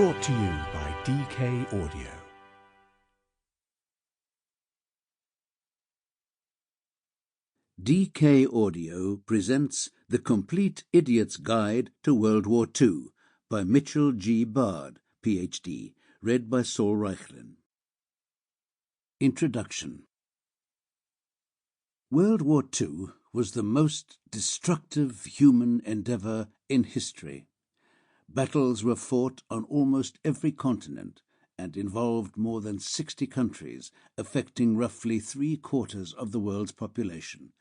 Brought to you by DK Audio. DK Audio presents The Complete Idiot's Guide to World War II by Mitchell G. Bard, Ph.D., read by Saul Reichlin. Introduction. World War II was the most destructive human endeavour in history. Battles were fought on almost every continent and involved more than 60 countries, affecting roughly 3/4 of the world's population.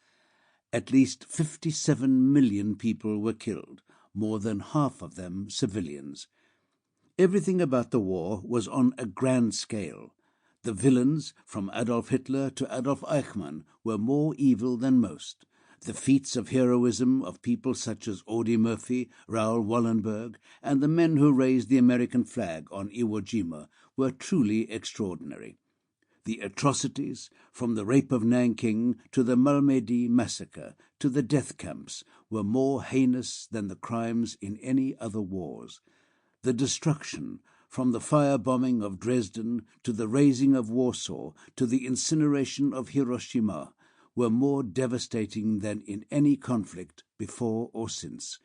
At least 57 million people were killed, more than half of them civilians. Everything about the war was on a grand scale. The villains, from Adolf Hitler to Adolf Eichmann, were more evil than most. The feats of heroism of people such as Audie Murphy, Raoul Wallenberg, and the men who raised the American flag on Iwo Jima were truly extraordinary. The atrocities, from the rape of Nanking to the Malmedy massacre to the death camps, were more heinous than the crimes in any other wars. The destruction, from the firebombing of Dresden to the razing of Warsaw to the incineration of Hiroshima, were more devastating than in any conflict before or since.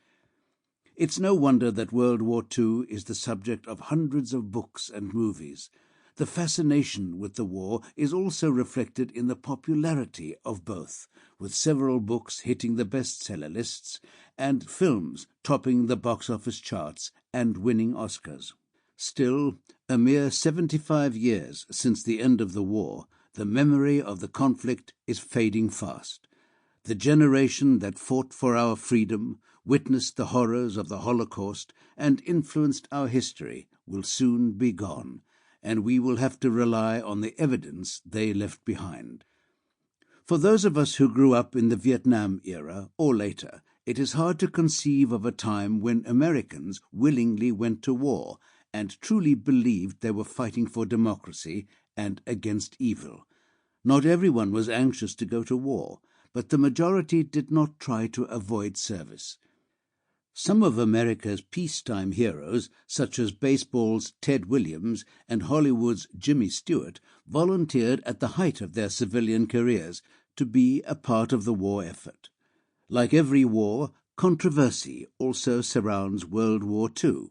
It's no wonder that World War II is the subject of hundreds of books and movies. The fascination with the war is also reflected in the popularity of both, with several books hitting the bestseller lists and films topping the box office charts and winning Oscars. Still, a mere 75 years since the end of the war, the memory of the conflict is fading fast. The generation that fought for our freedom, witnessed the horrors of the Holocaust, and influenced our history will soon be gone, and we will have to rely on the evidence they left behind. For those of us who grew up in the Vietnam era or later, it is hard to conceive of a time when Americans willingly went to war and truly believed they were fighting for democracy and against evil. Not everyone was anxious to go to war, but the majority did not try to avoid service. Some of America's peacetime heroes, such as baseball's Ted Williams and Hollywood's Jimmy Stewart, volunteered at the height of their civilian careers to be a part of the war effort. Like every war, controversy also surrounds World War II.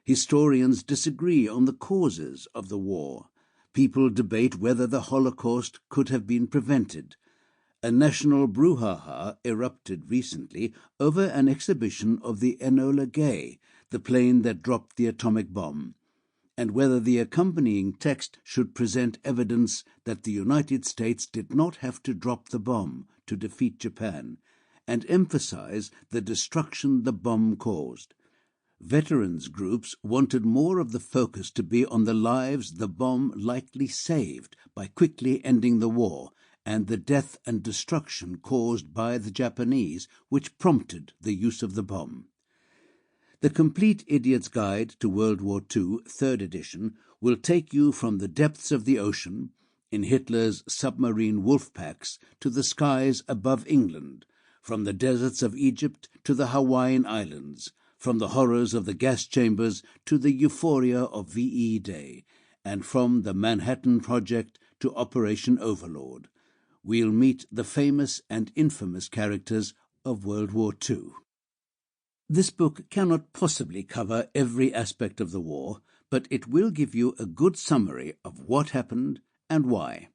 Historians disagree on the causes of the war. People debate whether the Holocaust could have been prevented. A national brouhaha erupted recently over an exhibition of the Enola Gay, the plane that dropped the atomic bomb, and whether the accompanying text should present evidence that the United States did not have to drop the bomb to defeat Japan, and emphasize the destruction the bomb caused. Veterans groups wanted more of the focus to be on the lives the bomb likely saved by quickly ending the war, and the death and destruction caused by the Japanese, which prompted the use of the bomb. The Complete Idiot's Guide to World War II, 3rd edition, will take you from the depths of the ocean, in Hitler's submarine wolf packs, to the skies above England, from the deserts of Egypt to the Hawaiian Islands, from the horrors of the gas chambers to the euphoria of VE Day, and from the Manhattan Project to Operation Overlord. We'll meet the famous and infamous characters of World War II. This book cannot possibly cover every aspect of the war, but it will give you a good summary of what happened and why.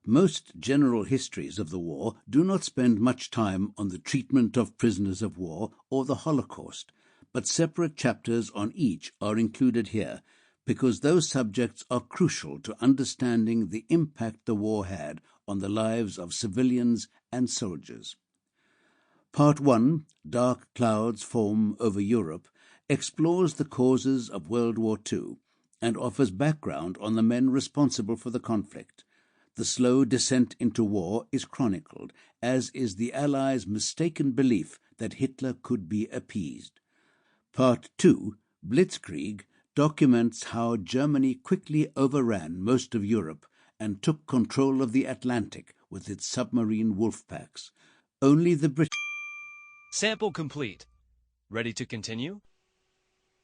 Most general histories of the war do not spend much time on the treatment of prisoners of war or the Holocaust, but separate chapters on each are included here, because those subjects are crucial to understanding the impact the war had on the lives of civilians and soldiers. Part 1, Dark Clouds Form Over Europe, explores the causes of World War II and offers background on the men responsible for the conflict. The slow descent into war is chronicled, as is the Allies' mistaken belief that Hitler could be appeased. Part 2, Blitzkrieg, documents how Germany quickly overran most of Europe and took control of the Atlantic with its submarine wolf packs. Only the British... Sample complete. Ready to continue?